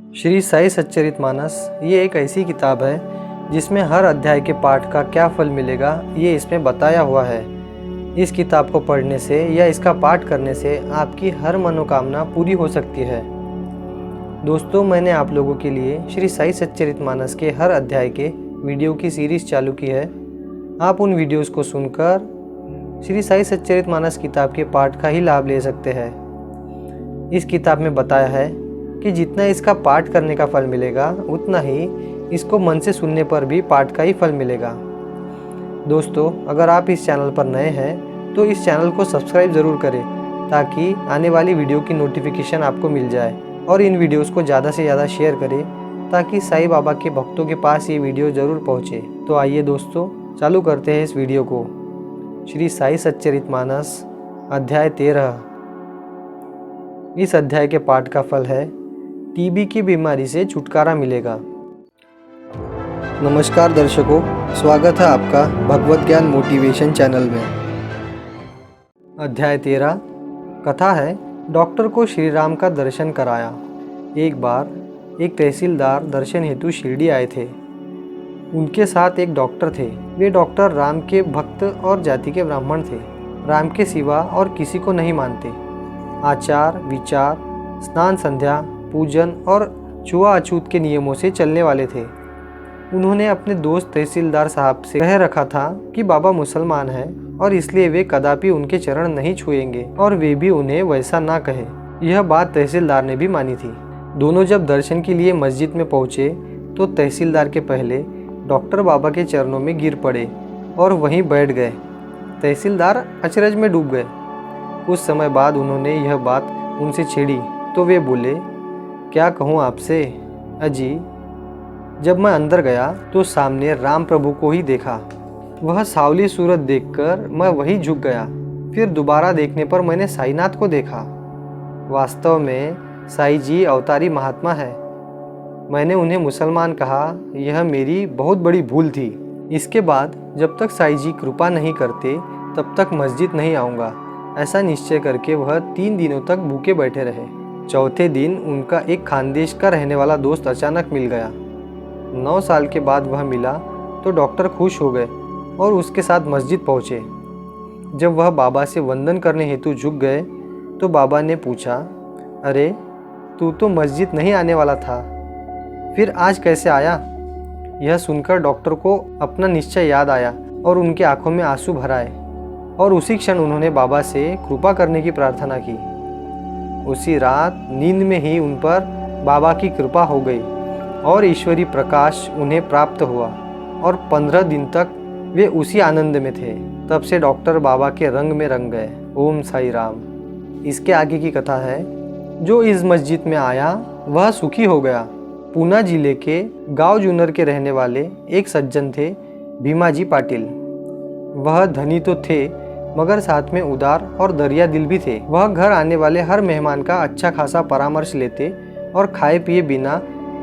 श्री साई सच्चरितमानस ये एक ऐसी किताब है जिसमें हर अध्याय के पाठ का क्या फल मिलेगा ये इसमें बताया हुआ है। इस किताब को पढ़ने से या इसका पाठ करने से आपकी हर मनोकामना पूरी हो सकती है। दोस्तों, मैंने आप लोगों के लिए श्री साई सच्चरितमानस के हर अध्याय के वीडियो की सीरीज़ चालू की है। आप उन वीडियोज़ को सुनकर श्री साई सच्चरितमानस किताब के पाठ का ही लाभ ले सकते हैं। इस किताब में बताया है कि जितना इसका पाठ करने का फल मिलेगा उतना ही इसको मन से सुनने पर भी पाठ का ही फल मिलेगा। दोस्तों, अगर आप इस चैनल पर नए हैं तो इस चैनल को सब्सक्राइब ज़रूर करें ताकि आने वाली वीडियो की नोटिफिकेशन आपको मिल जाए, और इन वीडियोस को ज़्यादा से ज़्यादा शेयर करें ताकि साईं बाबा के भक्तों के पास ये वीडियो ज़रूर पहुँचे। तो आइए दोस्तों, चालू करते हैं इस वीडियो को। श्री साई सच्चरितमानस अध्याय 13। इस अध्याय के पाठ का फल है टीबी की बीमारी से छुटकारा मिलेगा। नमस्कार दर्शकों, स्वागत है आपका भगवत ज्ञान मोटिवेशन चैनल में। अध्याय 13 कथा है डॉक्टर को श्री राम का दर्शन कराया। एक बार एक तहसीलदार दर्शन हेतु शिरडी आए थे। उनके साथ एक डॉक्टर थे। वे डॉक्टर राम के भक्त और जाति के ब्राह्मण थे। राम के सिवा और किसी को नहीं मानते। आचार विचार, स्नान संध्या, पूजन और छुआ अछूत के नियमों से चलने वाले थे। उन्होंने अपने दोस्त तहसीलदार साहब से कह रखा था कि बाबा मुसलमान हैं और इसलिए वे कदापि उनके चरण नहीं छुएंगे, और वे भी उन्हें वैसा ना कहे। यह बात तहसीलदार ने भी मानी थी। दोनों जब दर्शन के लिए मस्जिद में पहुंचे तो तहसीलदार के पहले डॉक्टर बाबा के चरणों में गिर पड़े और वहीं बैठ गए। तहसीलदार अचरज में डूब गए। कुछ समय बाद उन्होंने यह बात उनसे छेड़ी तो वे बोले, क्या कहूँ आपसे अजी, जब मैं अंदर गया तो सामने राम प्रभु को ही देखा। वह सावली सूरत देखकर मैं वहीं झुक गया। फिर दोबारा देखने पर मैंने साईनाथ को देखा। वास्तव में साईं जी अवतारी महात्मा है। मैंने उन्हें मुसलमान कहा, यह मेरी बहुत बड़ी भूल थी। इसके बाद जब तक साईं जी कृपा नहीं करते तब तक मस्जिद नहीं आऊँगा, ऐसा निश्चय करके वह 3 दिनों तक भूखे बैठे रहे। चौथे दिन उनका एक खानदेश का रहने वाला दोस्त अचानक मिल गया। 9 साल के बाद वह मिला तो डॉक्टर खुश हो गए और उसके साथ मस्जिद पहुँचे। जब वह बाबा से वंदन करने हेतु झुक गए तो बाबा ने पूछा, अरे तू तो मस्जिद नहीं आने वाला था, फिर आज कैसे आया? यह सुनकर डॉक्टर को अपना निश्चय याद आया और उनकी आंखों में आंसू भर आए, और उसी क्षण उन्होंने बाबा से कृपा करने की प्रार्थना की। उसी रात नींद में ही उन पर बाबा की कृपा हो गई और ईश्वरी प्रकाश उन्हें प्राप्त हुआ, और 15 दिन तक वे उसी आनंद में थे। तब से डॉक्टर बाबा के रंग में रंग गए। ओम साई राम। इसके आगे की कथा है, जो इस मस्जिद में आया वह सुखी हो गया। पूना जिले के गांव जूनर के रहने वाले एक सज्जन थे, भीमाजी पाटिल। वह धनी तो थे मगर साथ में उदार और दरिया दिल भी थे। वह घर आने वाले हर मेहमान का अच्छा खासा परामर्श लेते और खाए पिए बिना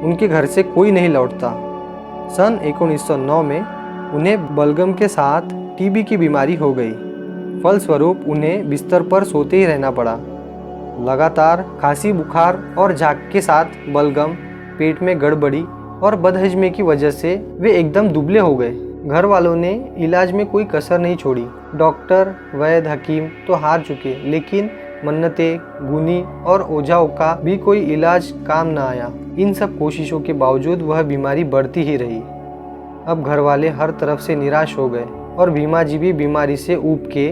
उनके घर से कोई नहीं लौटता। सन 1909 में उन्हें बलगम के साथ टीबी की बीमारी हो गई। फलस्वरूप उन्हें बिस्तर पर सोते ही रहना पड़ा। लगातार खांसी, बुखार और झाग के साथ बलगम, पेट में गड़बड़ी और बदहजमी की वजह से वे एकदम दुबले हो गए। घर वालों ने इलाज में कोई कसर नहीं छोड़ी। डॉक्टर, वैद्य, हकीम तो हार चुके, लेकिन मन्नतें, गुनी और ओझाओं का भी कोई इलाज काम न आया। इन सब कोशिशों के बावजूद वह बीमारी बढ़ती ही रही। अब घर वाले हर तरफ से निराश हो गए और भीमा जी भी बीमारी से ऊब के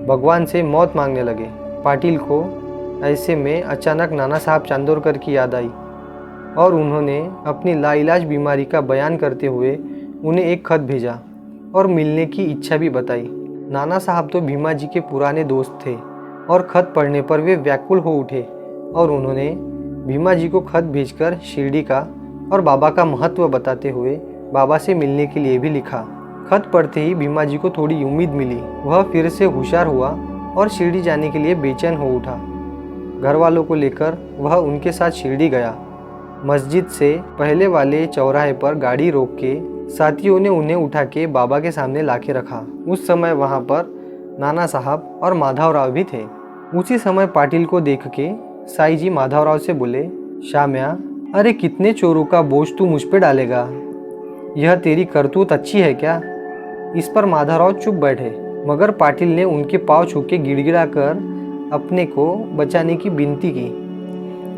भगवान से मौत मांगने लगे। पाटिल को ऐसे में अचानक नाना साहब चांदोरकर की याद आई और उन्होंने अपनी लाइलाज बीमारी का बयान करते हुए उन्हें एक खत भेजा और मिलने की इच्छा भी बताई। नाना साहब तो भीमा जी के पुराने दोस्त थे और खत पढ़ने पर वे व्याकुल हो उठे, और उन्होंने भीमा जी को खत भेजकर शिरडी का और बाबा का महत्व बताते हुए बाबा से मिलने के लिए भी लिखा। खत पढ़ते ही भीमा जी को थोड़ी उम्मीद मिली। वह फिर से होशियार हुआ और शिरडी जाने के लिए बेचैन हो उठा। घर वालों को लेकर वह उनके साथ शिरडी गया। मस्जिद से पहले वाले चौराहे पर गाड़ी रोक के साथियों ने उन्हें उठा के बाबा के सामने लाके रखा। उस समय वहाँ पर नाना साहब और माधवराव भी थे। उसी समय पाटिल को देख के साईं जी माधवराव से बोले, श्याम्या, अरे कितने चोरों का बोझ तू मुझ पे डालेगा? यह तेरी करतूत अच्छी है क्या? इस पर माधवराव चुप बैठे, मगर पाटिल ने उनके पाँव छू के गिड़गिड़ा कर अपने को बचाने की विनती की।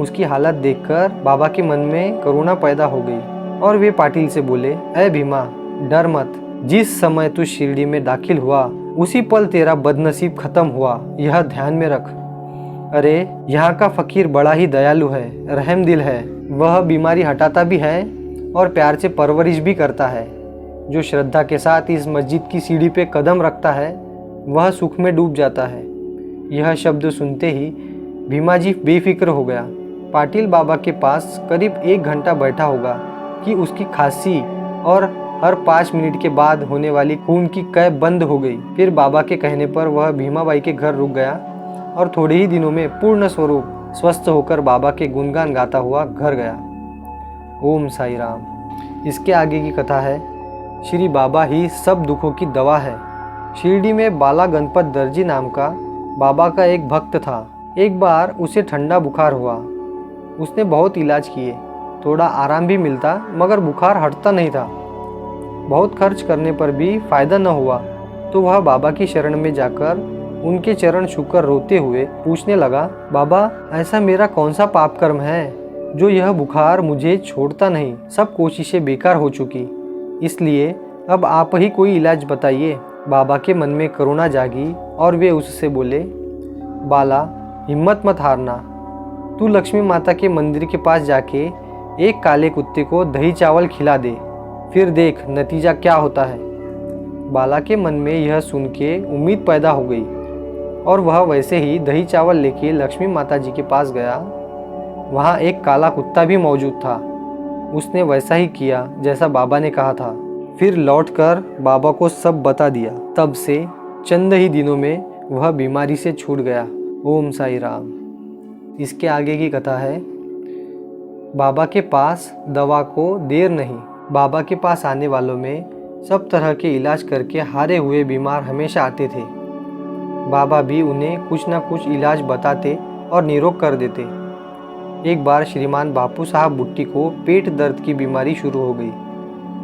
उसकी हालत देखकर बाबा के मन में करुणा पैदा हो गई और वे पाटिल से बोले, ऐ भीमा, डर मत। जिस समय तू शिरडी में दाखिल हुआ उसी पल तेरा बदनसीब खत्म हुआ, यह ध्यान में रख। अरे यहाँ का फकीर बड़ा ही दयालु है, रहम दिल है। वह बीमारी हटाता भी है और प्यार से परवरिश भी करता है। जो श्रद्धा के साथ इस मस्जिद की सीढ़ी पे कदम रखता है वह सुख में डूब जाता है। यह शब्द सुनते ही भीमा जी बेफिक्र हो गया। पाटिल बाबा के पास करीब 1 घंटा बैठा होगा कि उसकी खांसी और हर 5 मिनट के बाद होने वाली खून की कै बंद हो गई। फिर बाबा के कहने पर वह भीमाबाई के घर रुक गया और थोड़े ही दिनों में पूर्ण स्वरूप स्वस्थ होकर बाबा के गुणगान गाता हुआ घर गया। ओम साई राम। इसके आगे की कथा है, श्री बाबा ही सब दुखों की दवा है। शिरडी में बाला गणपत दर्जी नाम का बाबा का एक भक्त था। एक बार उसे ठंडा बुखार हुआ। उसने बहुत इलाज किए, थोड़ा आराम भी मिलता, मगर बुखार हटता नहीं था। बहुत खर्च करने पर भी फायदा न हुआ तो वह बाबा की शरण में जाकर उनके चरण छूकर रोते हुए पूछने लगा, बाबा ऐसा मेरा कौन सा पाप कर्म है जो यह बुखार मुझे छोड़ता नहीं? सब कोशिशें बेकार हो चुकी, इसलिए अब आप ही कोई इलाज बताइए। बाबा के मन में करुणा जागी और वे उससे बोले, बाला हिम्मत मत हारना। तू लक्ष्मी माता के मंदिर के पास जाके एक काले कुत्ते को दही चावल खिला दे, फिर देख नतीजा क्या होता है। बाला के मन में यह सुन के उम्मीद पैदा हो गई और वह वैसे ही दही चावल लेके लक्ष्मी माता जी के पास गया। वहाँ एक काला कुत्ता भी मौजूद था। उसने वैसा ही किया जैसा बाबा ने कहा था, फिर लौटकर बाबा को सब बता दिया। तब से चंद ही दिनों में वह बीमारी से छूट गया। ओम साई राम। इसके आगे की कथा है, बाबा के पास दवा को देर नहीं। बाबा के पास आने वालों में सब तरह के इलाज करके हारे हुए बीमार हमेशा आते थे। बाबा भी उन्हें कुछ न कुछ इलाज बताते और निरोग कर देते। एक बार श्रीमान बापू साहब बुट्टी को पेट दर्द की बीमारी शुरू हो गई।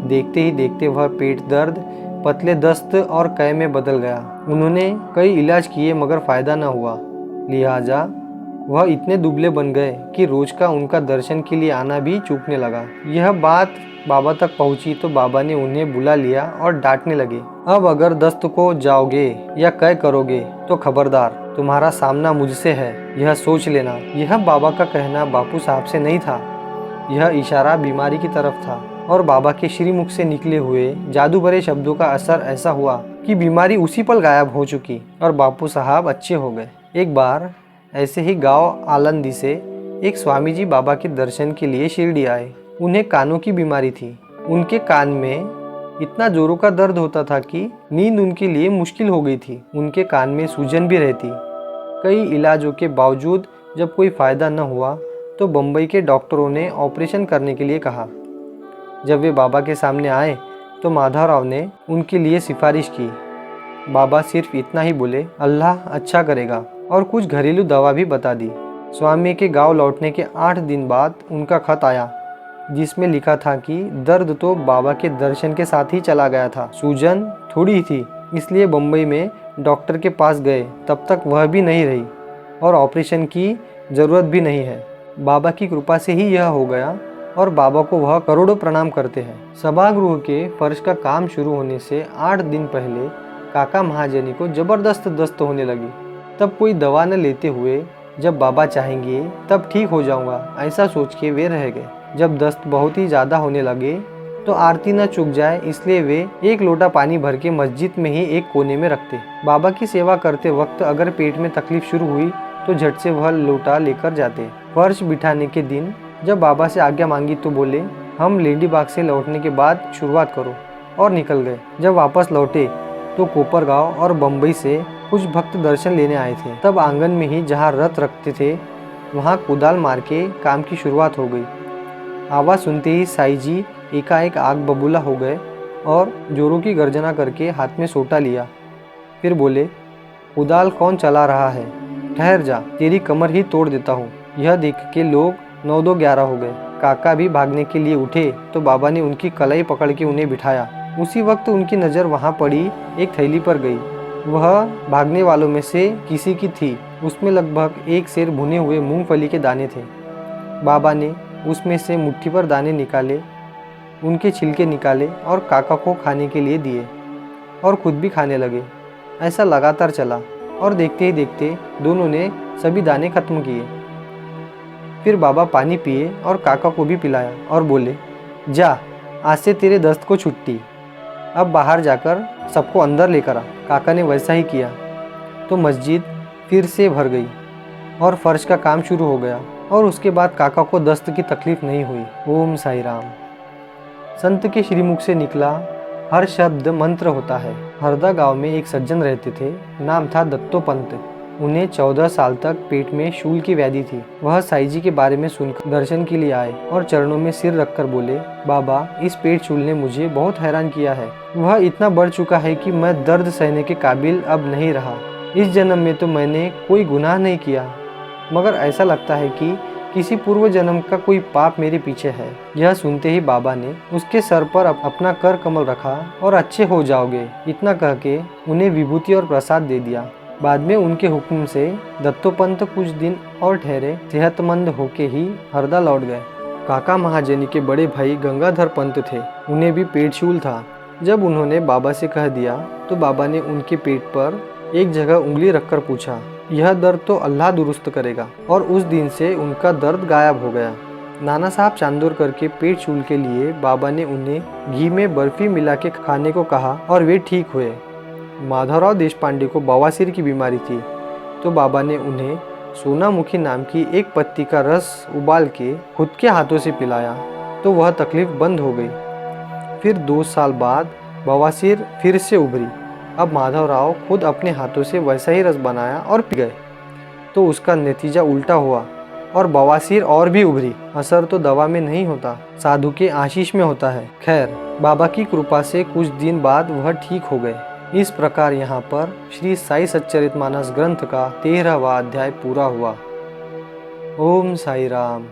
देखते ही देखते वह पेट दर्द पतले दस्त और कै में बदल गया। उन्होंने कई इलाज किए मगर फ़ायदा न हुआ। लिहाजा वह इतने दुबले बन गए कि रोज का उनका दर्शन के लिए आना भी चूकने लगा। यह बात बाबा तक पहुंची तो बाबा ने उन्हें बुला लिया और डांटने लगे, अब अगर दस्त को जाओगे या कै करोगे तो खबरदार, तुम्हारा सामना मुझसे है, यह सोच लेना। यह बाबा का कहना बापू साहब से नहीं था, यह इशारा बीमारी की तरफ था। और बाबा के श्रीमुख से निकले हुए जादू भरे शब्दों का असर ऐसा हुआ कि बीमारी उसी पल गायब हो चुकी और बापू साहब अच्छे हो गए। एक बार ऐसे ही गांव आलंदी से एक स्वामी जी बाबा के दर्शन के लिए शिरडी आए। उन्हें कानों की बीमारी थी। उनके कान में इतना जोरों का दर्द होता था कि नींद उनके लिए मुश्किल हो गई थी। उनके कान में सूजन भी रहती। कई इलाजों के बावजूद जब कोई फ़ायदा न हुआ तो बम्बई के डॉक्टरों ने ऑपरेशन करने के लिए कहा। जब वे बाबा के सामने आए तो माधवराव ने उनके लिए सिफारिश की। बाबा सिर्फ इतना ही बोले, अल्लाह अच्छा करेगा, और कुछ घरेलू दवा भी बता दी। स्वामी के गांव लौटने के 8 दिन बाद उनका खत आया जिसमें लिखा था कि दर्द तो बाबा के दर्शन के साथ ही चला गया था, सूजन थोड़ी ही थी, इसलिए बम्बई में डॉक्टर के पास गए, तब तक वह भी नहीं रही और ऑपरेशन की ज़रूरत भी नहीं है। बाबा की कृपा से ही यह हो गया और बाबा को वह करोड़ों प्रणाम करते हैं। सभागृह के फर्श का काम शुरू होने से 8 दिन पहले काका महाजनी को ज़बरदस्त दस्त होने लगी। तब कोई दवा न लेते हुए जब बाबा चाहेंगे तब ठीक हो जाऊंगा, ऐसा सोच के वे रह गए। जब दस्त बहुत ही ज़्यादा होने लगे तो आरती न चूक जाए इसलिए वे 1 लोटा पानी भर के मस्जिद में ही एक कोने में रखते। बाबा की सेवा करते वक्त अगर पेट में तकलीफ शुरू हुई तो झट से वह लोटा लेकर जाते। फर्श बिठाने के दिन जब बाबा से आज्ञा मांगी तो बोले, हम लेडी बाग से लौटने के बाद शुरुआत करो, और निकल गए। जब वापस लौटे तो कोपरगांव और बम्बई से कुछ भक्त दर्शन लेने आए थे। तब आंगन में ही जहाँ रथ रखते थे वहाँ कुदाल मार के काम की शुरुआत हो गई। आवाज़ सुनते ही साई जी एकाएक आग बबूला हो गए और जोरों की गर्जना करके हाथ में सोटा लिया। फिर बोले, कुदाल कौन चला रहा है? ठहर जा, तेरी कमर ही तोड़ देता हूँ। यह देख के लोग 9-2-11 हो गए। काका भी भागने के लिए उठे तो बाबा ने उनकी कलाई पकड़ के उन्हें बिठाया। उसी वक्त उनकी नज़र वहाँ पड़ी एक थैली पर गई। वह भागने वालों में से किसी की थी। उसमें लगभग 1 सेर भुने हुए मूंगफली के दाने थे। बाबा ने उसमें से मुट्ठी भर दाने निकाले, उनके छिलके निकाले और काका को खाने के लिए दिए और खुद भी खाने लगे। ऐसा लगातार चला और देखते ही देखते दोनों ने सभी दाने खत्म किए। फिर बाबा पानी पिए और काका को भी पिलाया और बोले, जा, आज से तेरे दस्त को छुट्टी। अब बाहर जाकर सबको अंदर लेकर आ। काका ने वैसा ही किया तो मस्जिद फिर से भर गई और फर्श का काम शुरू हो गया और उसके बाद काका को दस्त की तकलीफ नहीं हुई। ओम साई राम। संत के श्रीमुख से निकला हर शब्द मंत्र होता है। हरदा गांव में एक सज्जन रहते थे, नाम था दत्तोपंत। उन्हें 14 साल तक पेट में शूल की व्याधि थी। वह साईं जी के बारे में सुनकर दर्शन के लिए आए और चरणों में सिर रखकर बोले, बाबा, इस पेट शूल ने मुझे बहुत हैरान किया है। वह इतना बढ़ चुका है कि मैं दर्द सहने के काबिल अब नहीं रहा। इस जन्म में तो मैंने कोई गुनाह नहीं किया, मगर ऐसा लगता है कि किसी पूर्व जन्म का कोई पाप मेरे पीछे है। यह सुनते ही बाबा ने उसके सर पर अपना कर कमल रखा और अच्छे हो जाओगे, इतना कह के उन्हें विभूति और प्रसाद दे दिया। बाद में उनके हुक्म से दत्तोपंत कुछ दिन और ठहरे, सेहतमंद होके ही हरदा लौट गए। काका महाजनी के बड़े भाई गंगाधर पंत थे, उन्हें भी पेट शूल था। जब उन्होंने बाबा से कह दिया तो बाबा ने उनके पेट पर एक जगह उंगली रखकर पूछा, यह दर्द तो अल्लाह दुरुस्त करेगा। और उस दिन से उनका दर्द गायब हो गया। नाना साहब चांदोरकर के पेट शूल के लिए बाबा ने उन्हें घी में बर्फी मिला के खाने को कहा और वे ठीक हुए। माधवराव देशपांडे को बवासीर की बीमारी थी तो बाबा ने उन्हें सोनामुखी नाम की एक पत्ती का रस उबाल के खुद के हाथों से पिलाया तो वह तकलीफ बंद हो गई। फिर 2 साल बाद बवासीर फिर से उभरी। अब माधवराव खुद अपने हाथों से वैसा ही रस बनाया और पी गए तो उसका नतीजा उल्टा हुआ और बवासीर और भी उभरी। असर तो दवा में नहीं होता, साधु के आशीष में होता है। खैर, बाबा की कृपा से कुछ दिन बाद वह ठीक हो गए। इस प्रकार यहाँ पर श्री साई सच्चरितमानस ग्रंथ का 13वां अध्याय पूरा हुआ। ओम साई राम।